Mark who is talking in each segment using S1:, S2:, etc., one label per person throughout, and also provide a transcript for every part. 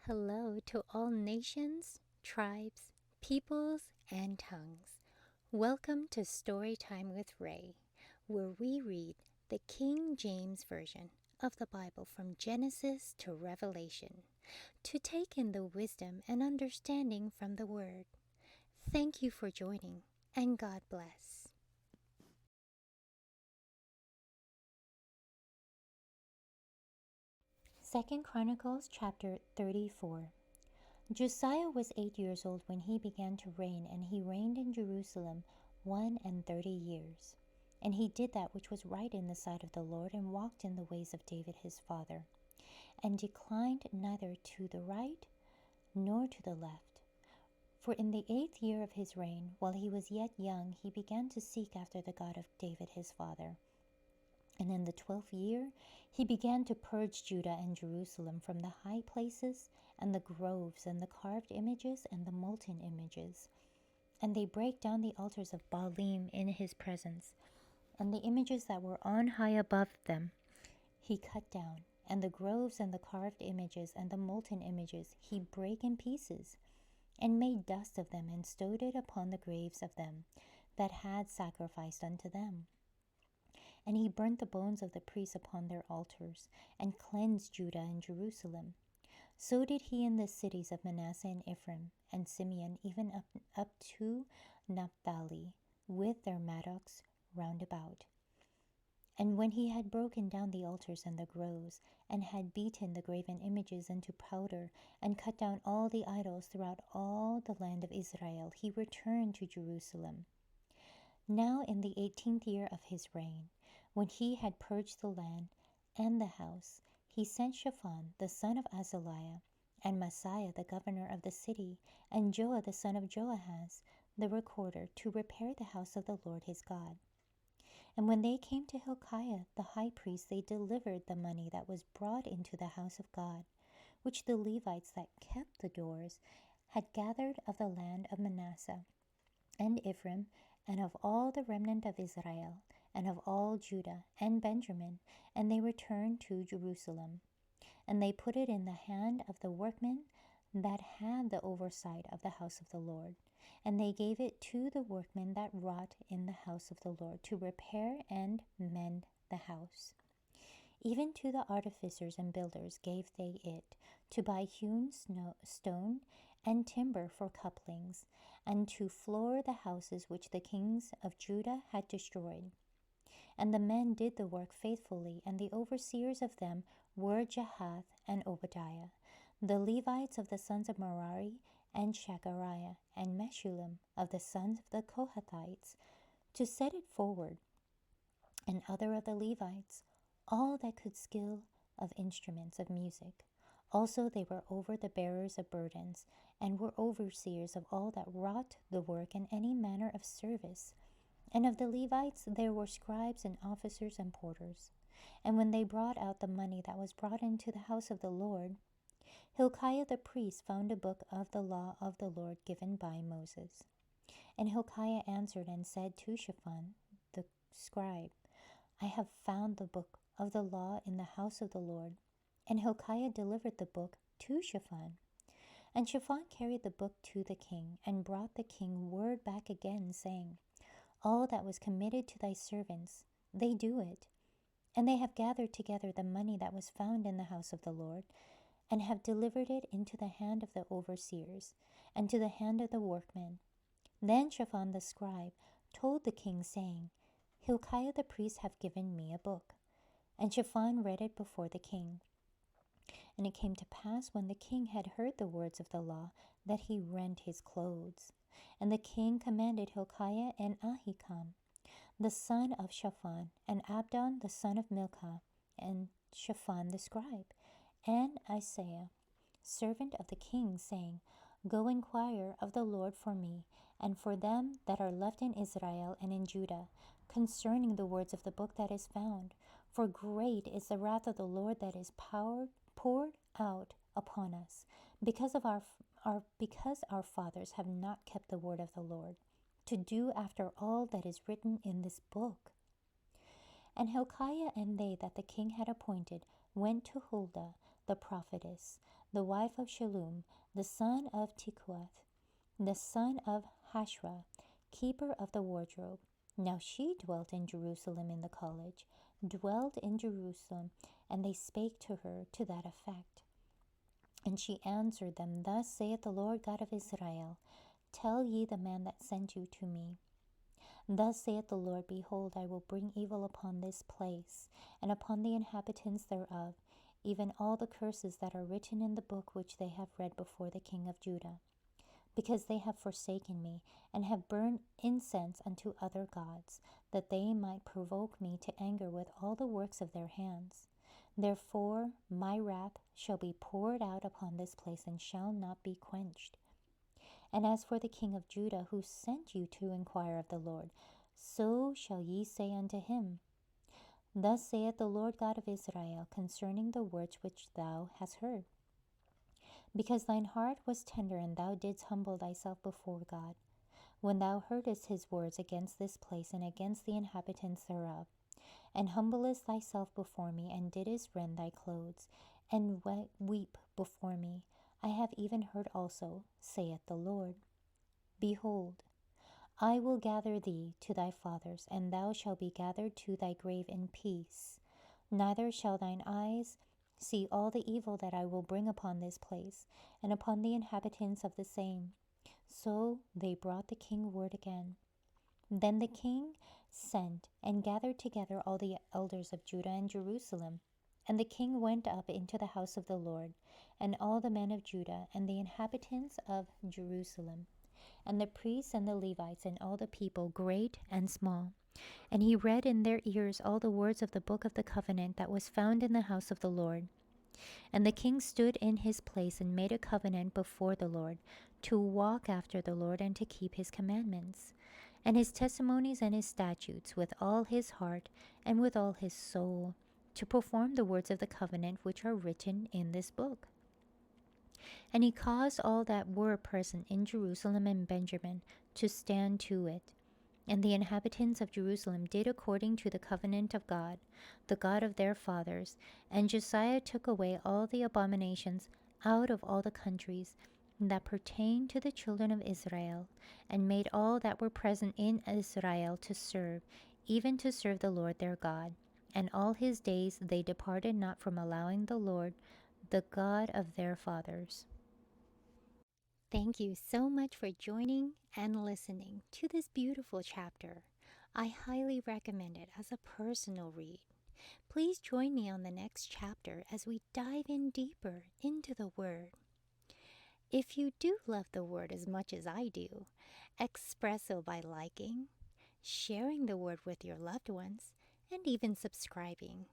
S1: Hello to all nations, tribes, peoples, and tongues. Welcome to Storytime with Ray, where we read the King James Version of the Bible from Genesis to Revelation, to take in the wisdom and understanding from the Word. Thank you for joining, and God bless. 2 Chronicles chapter 34. Josiah was 8 years old when he began to reign, and he reigned in Jerusalem 31 years. And he did that which was right in the sight of the Lord, and walked in the ways of David his father, and declined neither to the right nor to the left. For in the 8th year of his reign, while he was yet young, he began to seek after the God of David his father. And in the 12th year, he began to purge Judah and Jerusalem from the high places, and the groves, and the carved images, and the molten images. And they brake down the altars of Baalim in his presence, and the images that were on high above them he cut down, and the groves, and the carved images, and the molten images he brake in pieces, and made dust of them, and stowed it upon the graves of them that had sacrificed unto them. And he burnt the bones of the priests upon their altars, and cleansed Judah and Jerusalem. So did he in the cities of Manasseh and Ephraim and Simeon, even up to Naphtali, with their mattocks round about. And when he had broken down the altars and the groves, and had beaten the graven images into powder, and cut down all the idols throughout all the land of Israel, he returned to Jerusalem. Now in the 18th year of his reign, when he had purged the land and the house, he sent Shaphan the son of Azaliah, and Maaseiah the governor of the city, and Joah the son of Joahaz the recorder, to repair the house of the Lord his God. And when they came to Hilkiah the high priest, they delivered the money that was brought into the house of God, which the Levites that kept the doors had gathered of the land of Manasseh and Ephraim, and of all the remnant of Israel, and of all Judah and Benjamin, and they returned to Jerusalem. And they put it in the hand of the workmen that had the oversight of the house of the Lord. And they gave it to the workmen that wrought in the house of the Lord, to repair and mend the house. Even to the artificers and builders gave they it, to buy hewn stone and timber for couplings, and to floor the houses which the kings of Judah had destroyed. And the men did the work faithfully, and the overseers of them were Jahath and Obadiah, the Levites of the sons of Merari, and Shechariah, and Meshullam of the sons of the Kohathites, to set it forward, and other of the Levites, all that could skill of instruments of music. Also they were over the bearers of burdens, and were overseers of all that wrought the work in any manner of service. And of the Levites there were scribes and officers and porters. And when they brought out the money that was brought into the house of the Lord, Hilkiah the priest found a book of the law of the Lord given by Moses. And Hilkiah answered and said to Shaphan the scribe, I have found the book of the law in the house of the Lord. And Hilkiah delivered the book to Shaphan. And Shaphan carried the book to the king, and brought the king word back again, saying, All that was committed to thy servants, they do it. And they have gathered together the money that was found in the house of the Lord, and have delivered it into the hand of the overseers, and to the hand of the workmen. Then Shaphan the scribe told the king, saying, Hilkiah the priest hath given me a book. And Shaphan read it before the king. And it came to pass, when the king had heard the words of the law, that he rent his clothes. And the king commanded Hilkiah and Ahikam, the son of Shaphan, and Abdon the son of Milcah, and Shaphan the scribe, and Isaiah, servant of the king, saying, Go inquire of the Lord for me, and for them that are left in Israel and in Judah, concerning the words of the book that is found. For great is the wrath of the Lord that is poured out upon us, because our fathers have not kept the word of the Lord, to do after all that is written in this book. And Hilkiah and they that the king had appointed went to Huldah the prophetess, the wife of Shallum, the son of Tikvath, the son of Hashra, keeper of the wardrobe. Now she dwelt in Jerusalem in the college, dwelt in Jerusalem, and they spake to her to that effect. And she answered them, Thus saith the Lord God of Israel, Tell ye the man that sent you to me. Thus saith the Lord, Behold, I will bring evil upon this place, and upon the inhabitants thereof, even all the curses that are written in the book which they have read before the king of Judah, because they have forsaken me, and have burned incense unto other gods, that they might provoke me to anger with all the works of their hands. Therefore my wrath shall be poured out upon this place, and shall not be quenched. And as for the king of Judah, who sent you to inquire of the Lord, so shall ye say unto him, Thus saith the Lord God of Israel, concerning the words which thou hast heard. Because thine heart was tender, and thou didst humble thyself before God, when thou heardest his words against this place and against the inhabitants thereof, and humblest thyself before me, and didst rend thy clothes, and weep before me, I have even heard also, saith the Lord. Behold, I will gather thee to thy fathers, and thou shalt be gathered to thy grave in peace. Neither shall thine eyes see all the evil that I will bring upon this place, and upon the inhabitants of the same. So they brought the king word again. Then the king sent and gathered together all the elders of Judah and Jerusalem. And the king went up into the house of the Lord, and all the men of Judah, and the inhabitants of Jerusalem, and the priests and the Levites, and all the people, great and small. And he read in their ears all the words of the book of the covenant that was found in the house of the Lord. And the king stood in his place and made a covenant before the Lord, to walk after the Lord, and to keep his commandments, and his testimonies and his statutes, with all his heart and with all his soul, to perform the words of the covenant which are written in this book. And he caused all that were present in Jerusalem and Benjamin to stand to it. And the inhabitants of Jerusalem did according to the covenant of God, the God of their fathers. And Josiah took away all the abominations out of all the countries that pertained to the children of Israel, and made all that were present in Israel to serve, even to serve the Lord their God. And all his days they departed not from allowing the Lord, the God of their fathers. Thank you so much for joining and listening to this beautiful chapter. I highly recommend it as a personal read. Please join me on the next chapter as we dive in deeper into the Word. If you do love the Word as much as I do, express so by liking, sharing the Word with your loved ones, and even subscribing.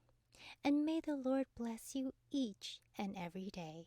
S1: And may the Lord bless you each and every day.